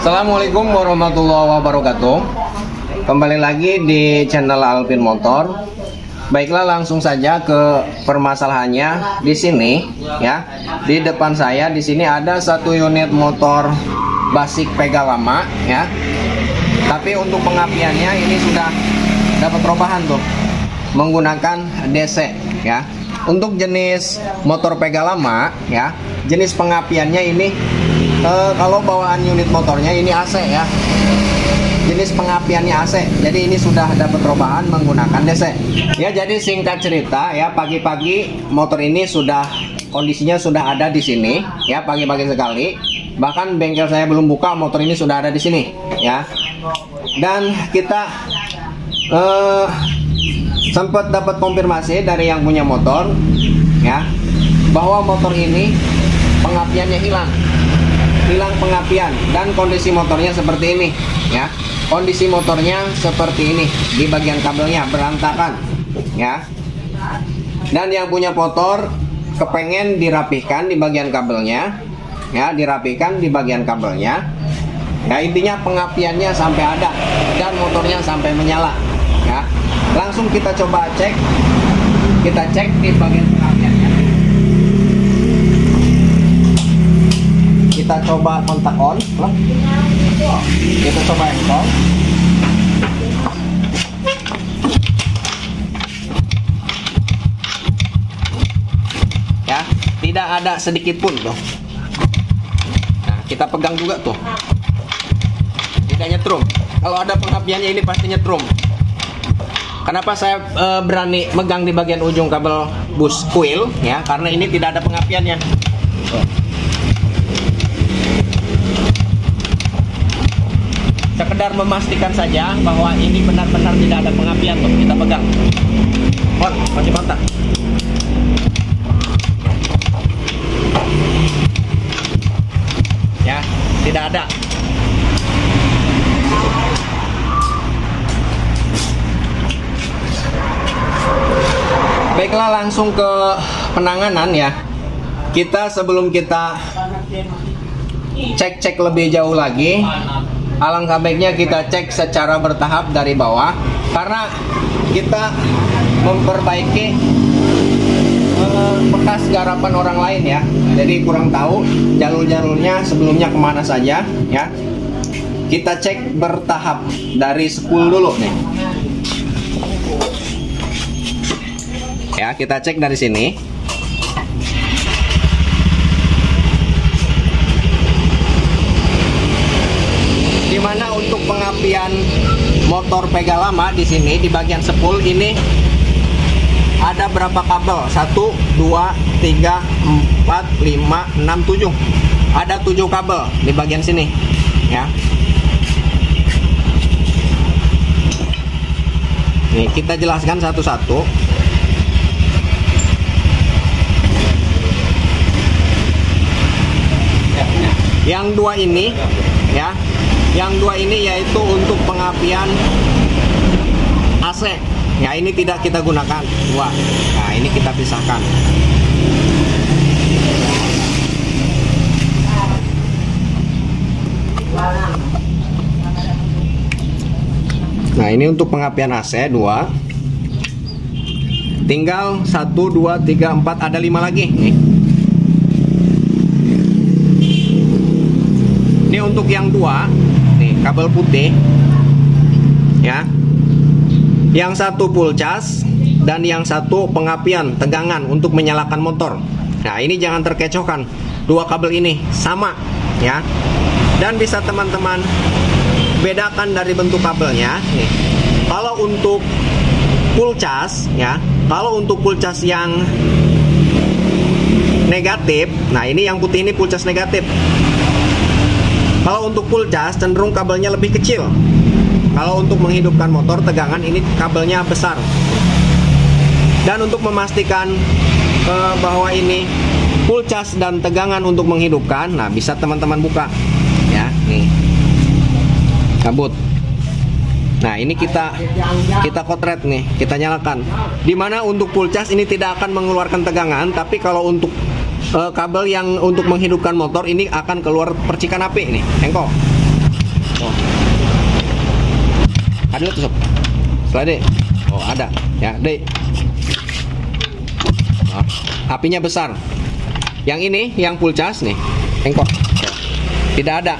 Assalamualaikum warahmatullahi wabarakatuh. Kembali lagi di channel Alvin Motor. Baiklah, langsung saja ke permasalahannya. Di sini ya, di depan saya di sini ada satu unit motor basic Pegalama ya. Tapi untuk pengapiannya ini sudah dapat perubahan tuh, menggunakan DC ya. Untuk jenis motor Pegalama ya, jenis pengapiannya ini kalau bawaan unit motornya ini AC ya, jenis pengapiannya AC. Jadi ini sudah dapat perubahan menggunakan DC ya. Jadi singkat cerita ya, pagi-pagi motor ini sudah kondisinya sudah ada di sini ya, pagi-pagi sekali. Bahkan bengkel saya belum buka, motor ini sudah ada di sini ya. Dan kita sempat dapat konfirmasi dari yang punya motor ya, bahwa motor ini pengapiannya hilang pengapian, dan kondisi motornya seperti ini ya. Kondisi motornya seperti ini, di bagian kabelnya berantakan ya. Dan yang punya motor kepengen dirapihkan di bagian kabelnya ya, dirapihkan di bagian kabelnya ya. Intinya pengapiannya sampai ada dan motornya sampai menyala ya. Langsung kita coba cek, kita cek di bagian pengapiannya. Kita coba kontak on, kita coba install. Ya, tidak ada sedikit pun tuh. Nah, kita pegang juga tuh, tidak nyetrum. Kalau ada pengapiannya ini pasti nyetrum. Kenapa saya berani megang di bagian ujung kabel bus coil ya? Karena ini tidak ada pengapiannya. Sekedar memastikan saja bahwa ini benar-benar tidak ada pengapian tuh, kita pegang. On, masih mantap. Ya, tidak ada. Baiklah, langsung ke penanganan ya. Kita sebelum kita cek lebih jauh lagi, alangkah baiknya kita cek secara bertahap dari bawah, karena kita memperbaiki bekas garapan orang lain ya. Jadi kurang tahu jalur-jalurnya sebelumnya kemana saja ya. Kita cek bertahap dari spool dulu nih ya. Kita cek dari sini. Dimana untuk pengapian motor Pegalama di sini di bagian spool ini ada berapa kabel? 1, 2, 3, 4, 5, 6, 7. Ada 7 kabel di bagian sini ya. Nih, kita jelaskan satu-satu. Yang dua ini ya, yang dua ini yaitu untuk pengapian AC ya, ini tidak kita gunakan dua. Nah, ini kita pisahkan. Nah, ini untuk pengapian AC 2. Tinggal 1, 2, 3, 4, ada 5 lagi nih. Ini untuk yang 2 nih, kabel putih ya. Yang satu full cas dan yang satu pengapian tegangan untuk menyalakan motor. Nah, ini jangan terkecohkan, 2 kabel ini sama ya. Dan bisa teman-teman bedakan dari bentuk kabelnya nih. Kalau untuk full cas ya, kalau untuk full cas yang negatif, nah ini yang putih ini full cas negatif. Kalau untuk full cas cenderung kabelnya lebih kecil. Kalau untuk menghidupkan motor tegangan ini kabelnya besar. Dan untuk memastikan bahwa ini full cas dan tegangan untuk menghidupkan, nah bisa teman-teman buka ya, nih kabut. Nah, ini kita kotret nih, kita nyalakan. Dimana untuk full cas ini tidak akan mengeluarkan tegangan, tapi kalau untuk kabel yang untuk menghidupkan motor ini akan keluar percikan api nih, engkol. Oh. Ada tuh sob. Setelah deh. Oh ada ya deh. Oh, apinya besar. Yang ini yang full cas nih. Engkol. Tidak ada.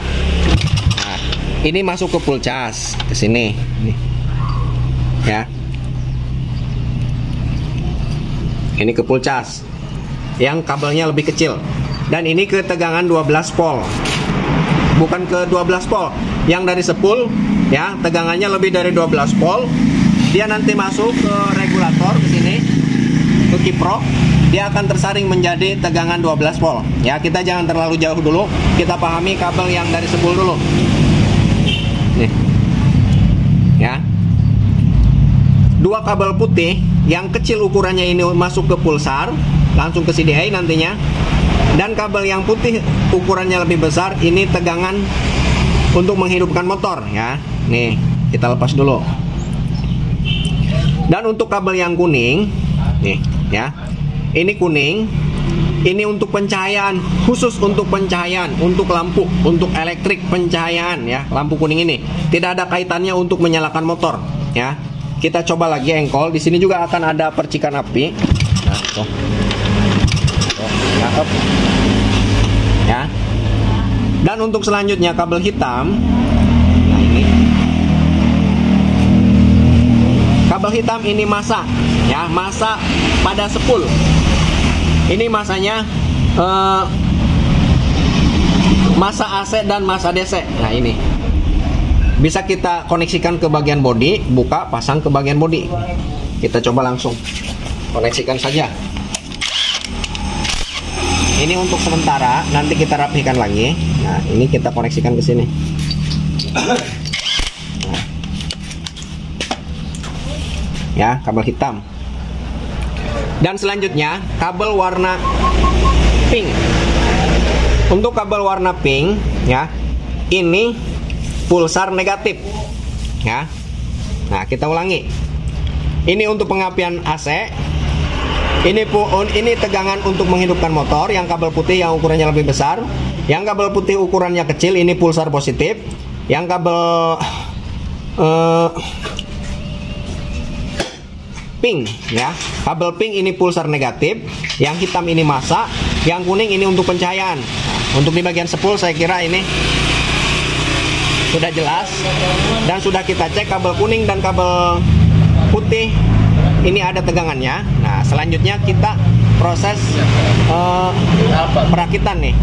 Nah, ini masuk ke full cas ke sini. Nih. Ya. Ini ke full cas. Yang kabelnya lebih kecil. Dan ini ke tegangan 12 volt. Bukan ke 12 volt. Yang dari spool ya, tegangannya lebih dari 12 volt. Dia nanti masuk ke regulator ke sini. Ke kiprok. Dia akan tersaring menjadi tegangan 12 volt. Ya, kita jangan terlalu jauh dulu. Kita pahami kabel yang dari spool dulu. Nih. Ya. Dua kabel putih yang kecil ukurannya ini masuk ke pulsar, langsung ke CDI nantinya. Dan kabel yang putih ukurannya lebih besar, ini tegangan untuk menghidupkan motor ya. Nih, kita lepas dulu. Dan untuk kabel yang kuning, nih ya. Ini kuning, ini untuk pencahayaan, khusus untuk pencahayaan, untuk lampu, untuk elektrik pencahayaan ya. Lampu kuning ini tidak ada kaitannya untuk menyalakan motor ya. Kita coba lagi engkol. Di sini juga akan ada percikan api. Nah, tuh. Tuh, ya, up. Ya. Dan untuk selanjutnya kabel hitam. Nah, ini. Kabel hitam ini masa ya, masa pada spool. Ini masanya masa AC dan masa DC. Nah, ini bisa kita koneksikan ke bagian bodi, buka, pasang ke bagian bodi. Kita coba langsung koneksikan saja. Ini untuk sementara, nanti kita rapikan lagi. Nah, ini kita koneksikan ke sini. Nah. Ya, kabel hitam. Dan selanjutnya kabel warna pink. Untuk kabel warna pink ya, ini pulsar negatif ya. Nah, kita ulangi. Ini untuk pengapian AC. Ini tegangan untuk menghidupkan motor. Yang kabel putih yang ukurannya lebih besar. Yang kabel putih ukurannya kecil, ini pulsar positif. Yang kabel pink ya, kabel pink ini pulsar negatif, yang hitam ini massa, yang kuning ini untuk pencahayaan. Untuk di bagian spool saya kira ini sudah jelas, dan sudah kita cek kabel kuning dan kabel putih ini ada tegangannya. Nah, selanjutnya kita proses perakitan nih.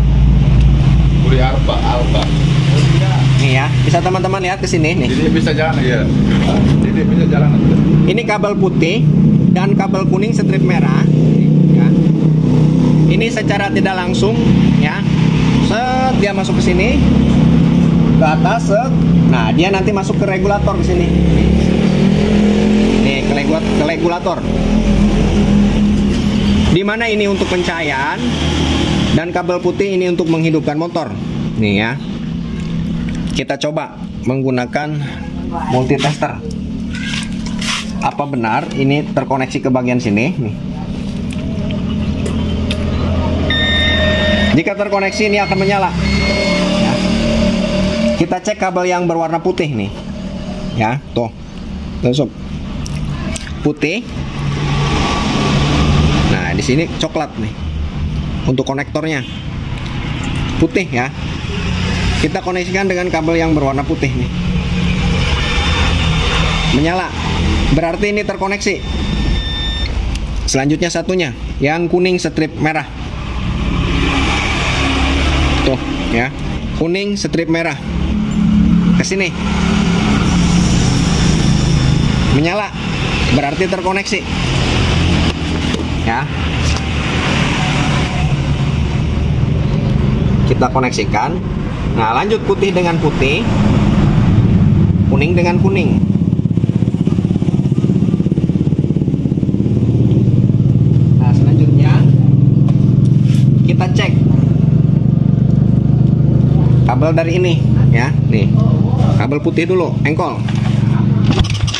Nih ya, bisa teman-teman lihat ke sini nih. Jadi bisa jalan ya. Jadi bisa jalan. Ini kabel putih dan kabel kuning strip merah. Ya. Ini secara tidak langsung ya. Set, dia masuk ke sini. Ke atas, set. Nah, dia nanti masuk ke regulator ke sini. Nih, ke regulator. Di mana ini untuk pencahayaan dan kabel putih ini untuk menghidupkan motor. Nih ya. Kita coba menggunakan multitester. Apa benar ini terkoneksi ke bagian sini? Nih. Jika terkoneksi ini akan menyala. Ya. Kita cek kabel yang berwarna putih nih. Ya, tuh. Tuh, sob. Putih. Nah, di sini coklat nih. Untuk konektornya. Putih ya. Kita koneksikan dengan kabel yang berwarna putih nih. Menyala. Berarti ini terkoneksi. Selanjutnya satunya, yang kuning strip merah. Tuh, ya. Kuning strip merah. Ke sini. Menyala. Berarti terkoneksi. Ya. Kita koneksikan. Nah, lanjut putih dengan putih, kuning dengan kuning. Nah, selanjutnya kita cek kabel dari ini ya. Nih, kabel putih dulu, engkol.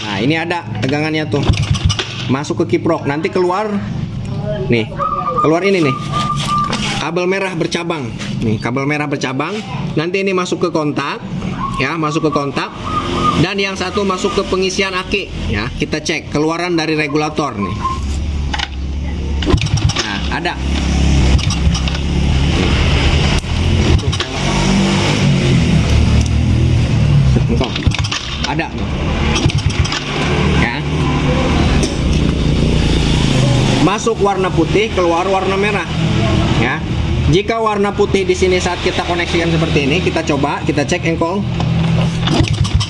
Nah, ini ada tegangannya tuh. Masuk ke kiprok, nanti keluar. Nih, keluar ini nih. Kabel merah bercabang. Nih, kabel merah bercabang. Nanti ini masuk ke kontak. ya, masuk ke kontak, dan yang satu masuk ke pengisian aki ya. Kita cek keluaran dari regulator nih. Nah, ada. Ada ya. Masuk warna putih, keluar warna merah ya. Jika warna putih di sini saat kita koneksikan seperti ini, kita coba, kita cek engkol.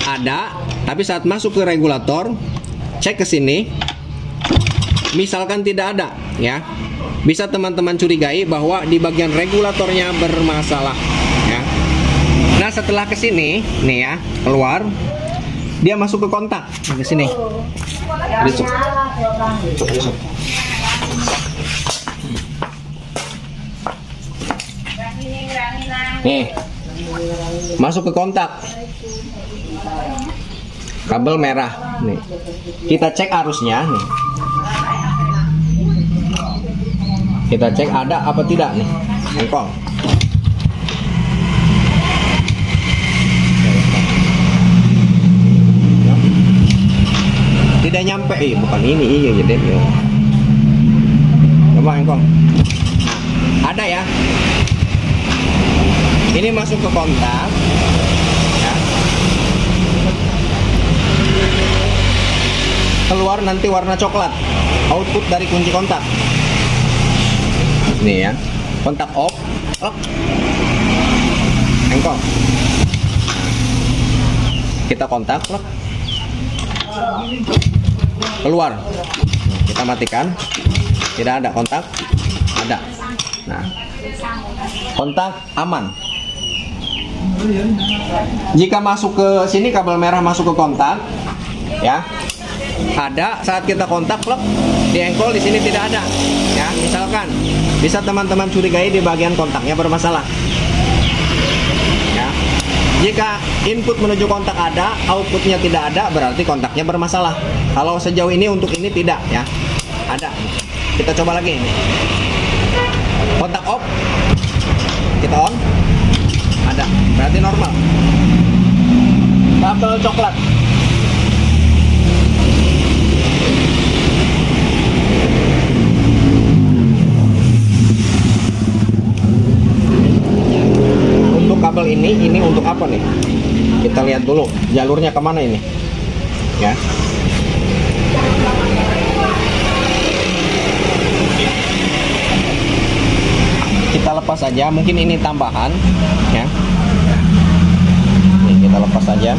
Ada, tapi saat masuk ke regulator, cek ke sini, misalkan tidak ada ya. Bisa teman-teman curigai bahwa di bagian regulatornya bermasalah ya. Nah, setelah ke sini nih ya, keluar, dia masuk ke kontak ke sini. Nih, masuk ke kontak, kabel merah nih. Kita cek arusnya nih. Kita cek ada apa tidak nih, engkol. Tidak nyampe, bukan ini, iya jadi. Coba engkol. Nah, ada ya. Ini masuk ke kontak ya. Keluar nanti warna coklat, output dari kunci kontak. Nih ya, kontak off, engkol. Kita kontak, keluar. Kita matikan. Tidak ada kontak, ada. Nah, kontak aman. Jika masuk ke sini, kabel merah masuk ke kontak ya, ada. Saat kita kontak plug di engkol, di sini tidak ada ya. Misalkan bisa teman-teman curigai di bagian kontaknya bermasalah ya. Jika input menuju kontak ada, outputnya tidak ada, berarti kontaknya bermasalah. Kalau sejauh ini untuk ini tidak ya, ada. Kita coba lagi ini. Kontak off, kita on, ada, berarti normal. Kabel coklat. Untuk kabel ini untuk apa nih? Kita lihat dulu jalurnya kemana ini ya. Kita lepas saja, mungkin ini tambahan ya. Ini kita lepas saja.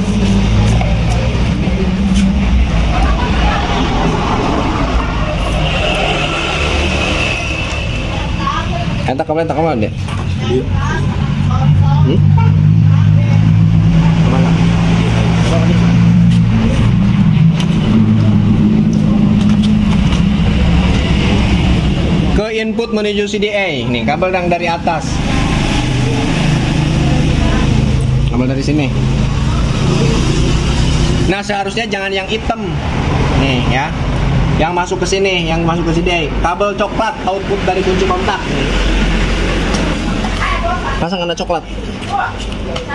Entak kemana deh? Kemana? Ke input menuju CDA. Nih, kabel yang dari atas. Kabel dari sini. Nah, seharusnya jangan yang hitam. Nih ya. Yang masuk ke sini, yang masuk ke CDA. Kabel coklat output dari kunci kontak. Pasang ada coklat.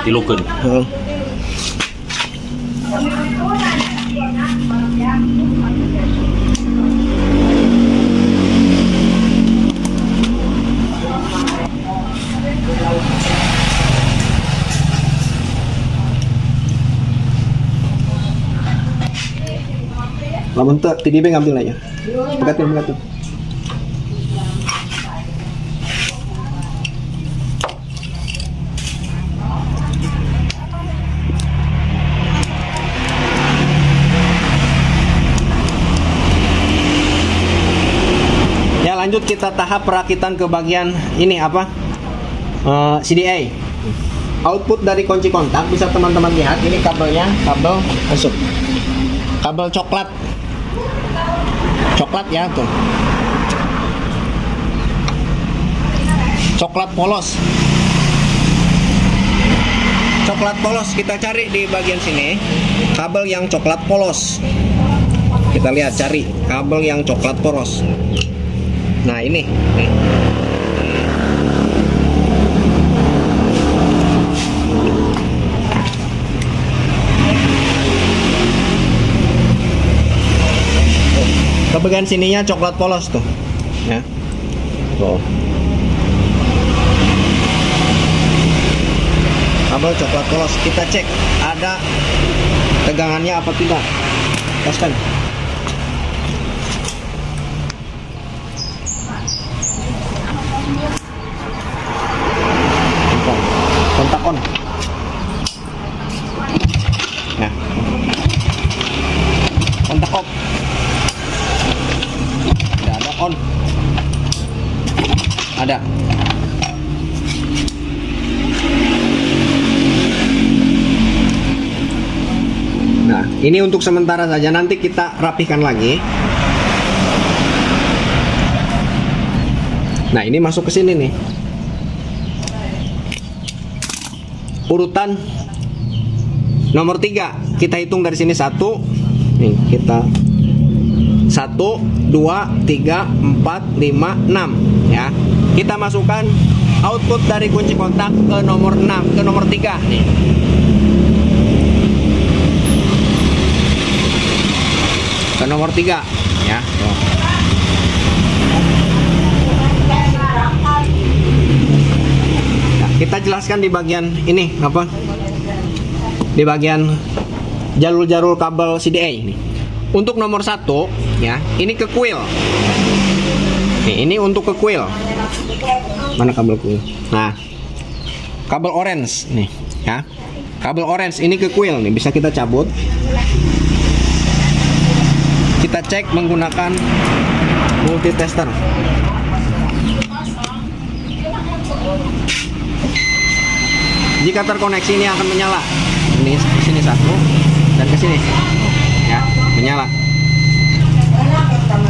Tilukeun. Lamun teu TDB ngambil aja. Begatin. Ya, lanjut kita tahap perakitan ke bagian ini apa? CDA. Output dari kunci kontak bisa teman-teman lihat, ini kabelnya, kabel masuk. Kabel coklat ya tuh, coklat polos. Kita cari di bagian sini kabel yang coklat polos. Kita lihat, cari kabel yang coklat polos. Nah, ini nih. bagian sininya coklat polos tuh, ya. Tuh. Kabel coklat polos. Kita cek ada tegangannya apa tidak. Lepaskan. Kontak on. Nah. Kontak off. Tidak ada on. Ada. Nah, ini untuk sementara saja, nanti kita rapihkan lagi. Nah, ini masuk ke sini nih. Urutan nomor 3, kita hitung dari sini 1. Nih, kita 1, 2, 3, 4, 5, 6 ya. Kita masukkan output dari kunci kontak ke nomor 6, ke nomor 3 nih. Ke nomor 3 ya. Nah, kita jelaskan di bagian ini apa? Di bagian jalur-jalur kabel CDA ini. Untuk nomor 1 ya, ini ke kuil. Nih, ini untuk ke kuil. Mana kabel kuil? Nah, kabel orange nih ya. Kabel orange ini ke kuil nih, bisa kita cabut. Kita cek menggunakan multitester. Jika terkoneksi ini akan menyala. Ini di sini 1 dan ke sini. Ya, menyala.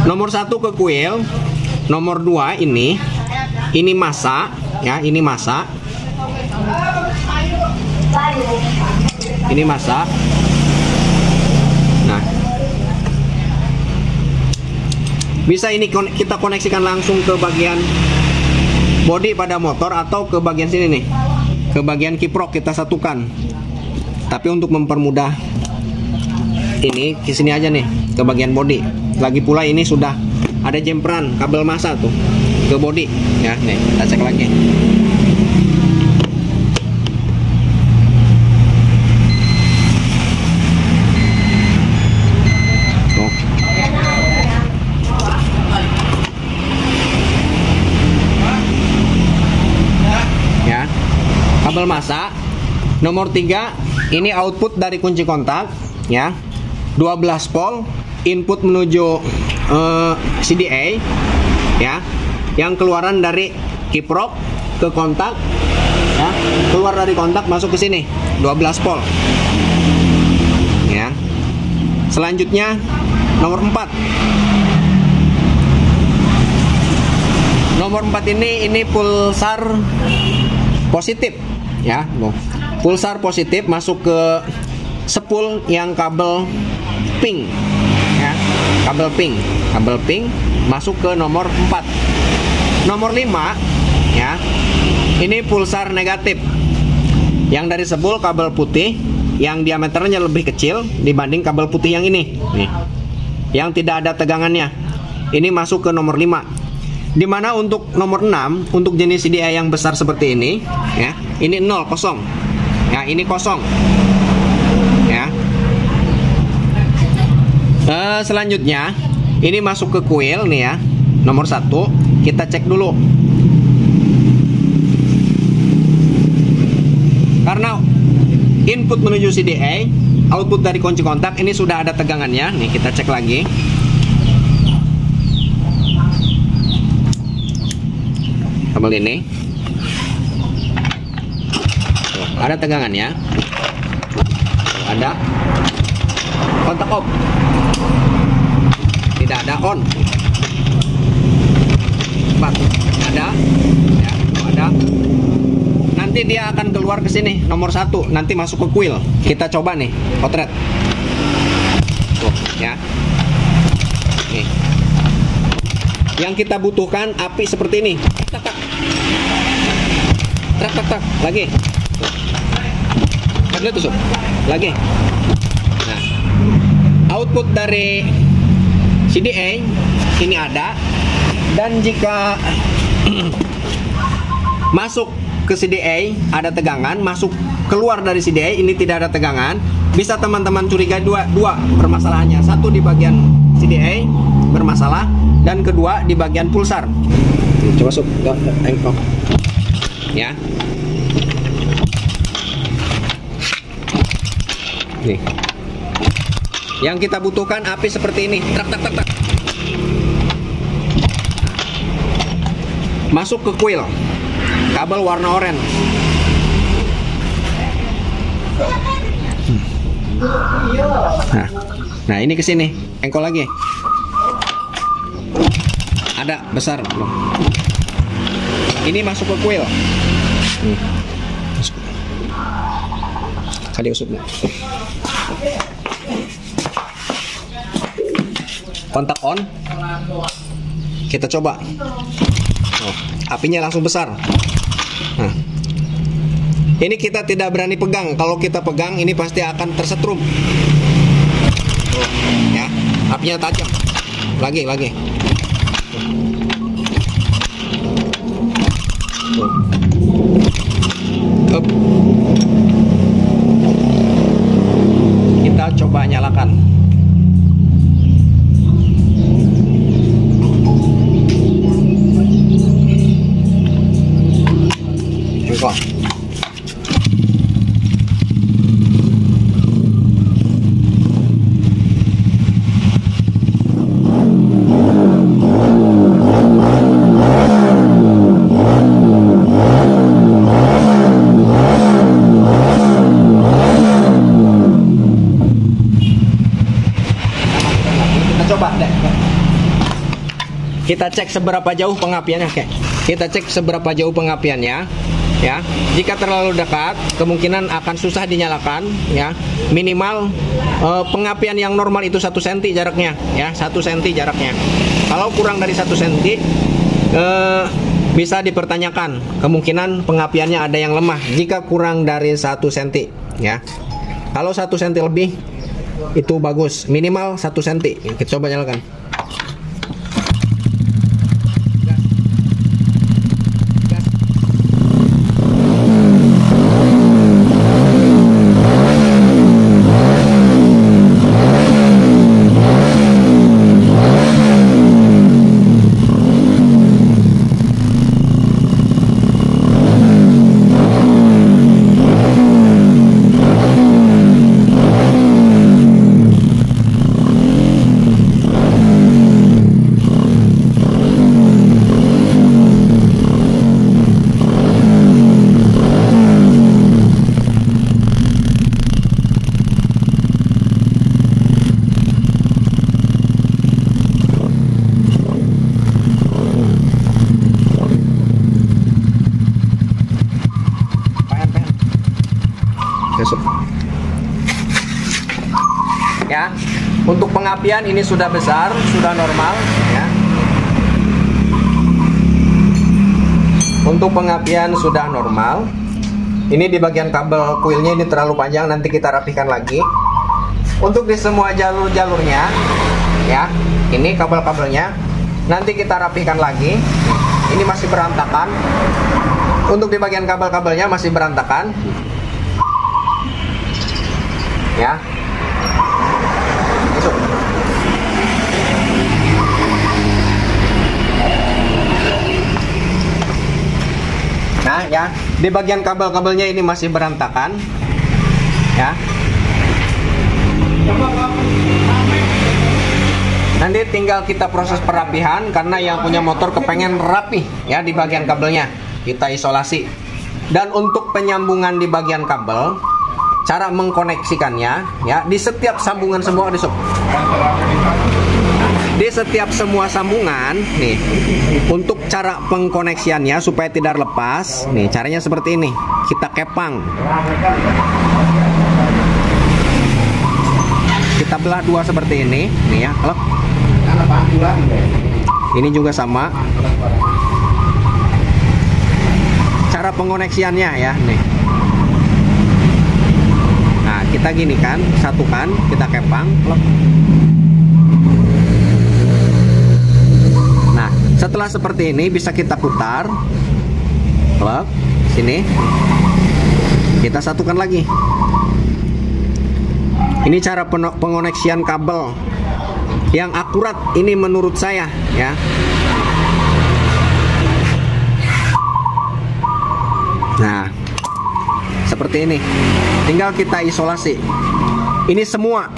Nomor 1 ke kuil, nomor 2 ini massa, ya, ini massa. Ini massa. Nah, bisa ini kita koneksikan langsung ke bagian bodi pada motor atau ke bagian sini nih, ke bagian kiprok kita satukan. Tapi untuk mempermudah ini ke sini aja nih, ke bagian bodi. Lagi pula ini sudah ada jemperan kabel massa tuh ke bodi ya. Nih, kita cek lagi. Kabel massa. Nomor 3 ini output dari kunci kontak ya, 12 volt input menuju CDA ya, yang keluaran dari kiprok ke kontak ya, keluar dari kontak masuk ke sini 12 volt ya. Selanjutnya nomor 4. Nomor 4 ini pulsar positif ya, pulsar positif masuk ke spool yang kabel pink ya, kabel pink masuk ke nomor 4. Nomor 5 ya, ini pulsar negatif yang dari spool kabel putih yang diameternya lebih kecil dibanding kabel putih yang ini nih, yang tidak ada tegangannya. Ini masuk ke nomor 5. Dimana untuk nomor 6, untuk jenis CDA yang besar seperti ini ya, ini 0, kosong ya, ini kosong ya. Selanjutnya ini masuk ke kuil nih ya, nomor 1. Kita cek dulu, karena input menuju CDA, output dari kunci kontak ini sudah ada tegangannya nih. Kita cek lagi. Kabel ini tuh, ada tegangannya, tuh, ada kontak off, tidak ada on, ada ya, ada. Nanti dia akan keluar ke sini nomor 1, nanti masuk ke kuil. Kita coba nih, potret tuh ya. Nih, yang kita butuhkan api seperti ini. Tak tak tak tak tak lagi. Lihat tuh, lagi. Nah, output dari CDA ini ada, dan jika masuk ke CDA ada tegangan, masuk keluar dari CDA ini tidak ada tegangan, bisa teman-teman curigai dua permasalahannya. Satu di bagian CDA bermasalah, dan kedua di bagian pulsar. Coba masuk engkau ya. Nih, yang kita butuhkan api seperti ini, tak. Masuk ke kuil, kabel warna oranye. Nah ini ke sini, engkol lagi. Ada besar belum? Ini masuk ke kuil. Masuk. Kali usupnya. Kontak on. Kita coba. Oh, apinya langsung besar. Nah, ini kita tidak berani pegang. Kalau kita pegang, ini pasti akan tersetrum. Ya, apinya tajam. Lagi. Up. Kita coba nyalakan. Engkau. Kita cek seberapa jauh pengapiannya, oke. Kita cek seberapa jauh pengapiannya, ya. Jika terlalu dekat, kemungkinan akan susah dinyalakan, ya. Minimal pengapian yang normal itu 1 cm jaraknya, ya, 1 cm jaraknya. Kalau kurang dari 1 cm, bisa dipertanyakan. Kemungkinan pengapiannya ada yang lemah. Jika kurang dari 1 cm, ya. Kalau 1 cm lebih, itu bagus. Minimal 1 cm. Kita coba nyalakan. Ya, untuk pengapian ini sudah besar, sudah normal, ya. Untuk pengapian sudah normal. Ini di bagian kabel kuilnya ini terlalu panjang, nanti kita rapikan lagi. Untuk di semua jalur-jalurnya, ya, ini kabel-kabelnya nanti kita rapikan lagi. Ini masih berantakan. Untuk di bagian kabel-kabelnya masih berantakan, ya. Nah, ya, di bagian kabel-kabelnya ini masih berantakan, ya. Nanti tinggal kita proses perapihan, karena yang punya motor kepengen rapi, ya, di bagian kabelnya. Kita isolasi. Dan untuk penyambungan di bagian kabel, cara mengkoneksikannya, ya, di setiap sambungan semua di setiap semua sambungan nih, untuk cara pengkoneksiannya supaya tidak lepas nih, caranya seperti ini. Kita kepang, kita belah dua seperti ini nih, ya. Halo. Ini juga sama cara pengoneksiannya, ya, nih. Nah, kita gini kan, satukan, kita kepang. Halo. Setelah seperti ini bisa kita putar. Plug sini. Kita satukan lagi. Ini cara pengoneksian kabel yang akurat ini menurut saya ya. Nah, seperti ini. Tinggal kita isolasi. Ini semua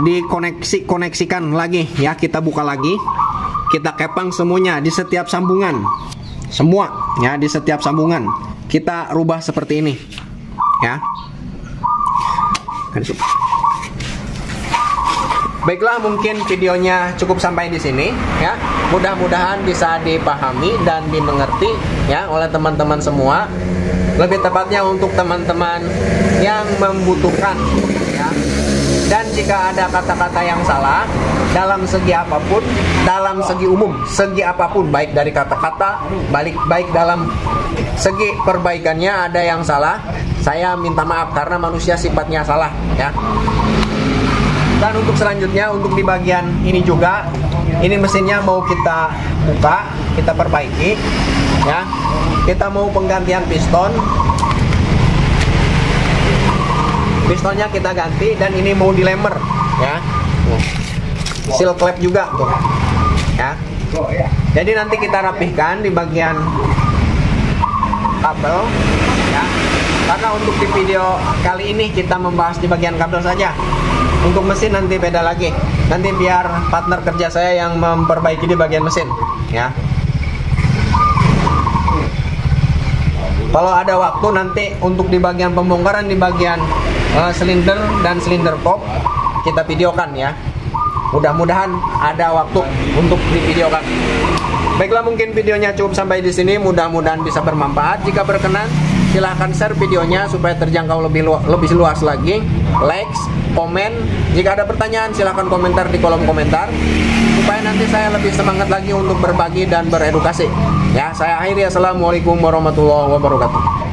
dikoneksikan lagi ya. Kita buka lagi. Kita kepang semuanya di setiap sambungan. Semua ya, di setiap sambungan. Kita rubah seperti ini. Ya. Baiklah, mungkin videonya cukup sampai di sini ya. Mudah-mudahan bisa dipahami dan dimengerti ya oleh teman-teman semua. Lebih tepatnya untuk teman-teman yang membutuhkan ya. Dan jika ada kata-kata yang salah dalam segi apapun, dalam segi umum, segi apapun, baik dari kata-kata, baik dalam segi perbaikannya ada yang salah, saya minta maaf karena manusia sifatnya salah ya. Dan untuk selanjutnya, untuk di bagian ini juga, ini mesinnya mau kita buka, kita perbaiki ya. Kita mau penggantian piston. Pistonnya kita ganti dan ini mau dilemer ya. Seal clamp juga tuh. Ya. Jadi nanti kita rapihkan di bagian kabel ya. Karena untuk di video kali ini kita membahas di bagian kabel saja. Untuk mesin nanti beda lagi. Nanti biar partner kerja saya yang memperbaiki di bagian mesin ya. Kalau ada waktu nanti untuk di bagian pembongkaran di bagian silinder dan silinder kop kita videokan ya. Mudah-mudahan ada waktu untuk divideokan. Baiklah, mungkin videonya cukup sampai di sini. Mudah-mudahan bisa bermanfaat. Jika berkenan, silahkan share videonya supaya terjangkau lebih luas lagi. Like, komen. Jika ada pertanyaan, silahkan komentar di kolom komentar supaya nanti saya lebih semangat lagi untuk berbagi dan beredukasi. Ya, saya akhiri. Assalamualaikum warahmatullahi wabarakatuh.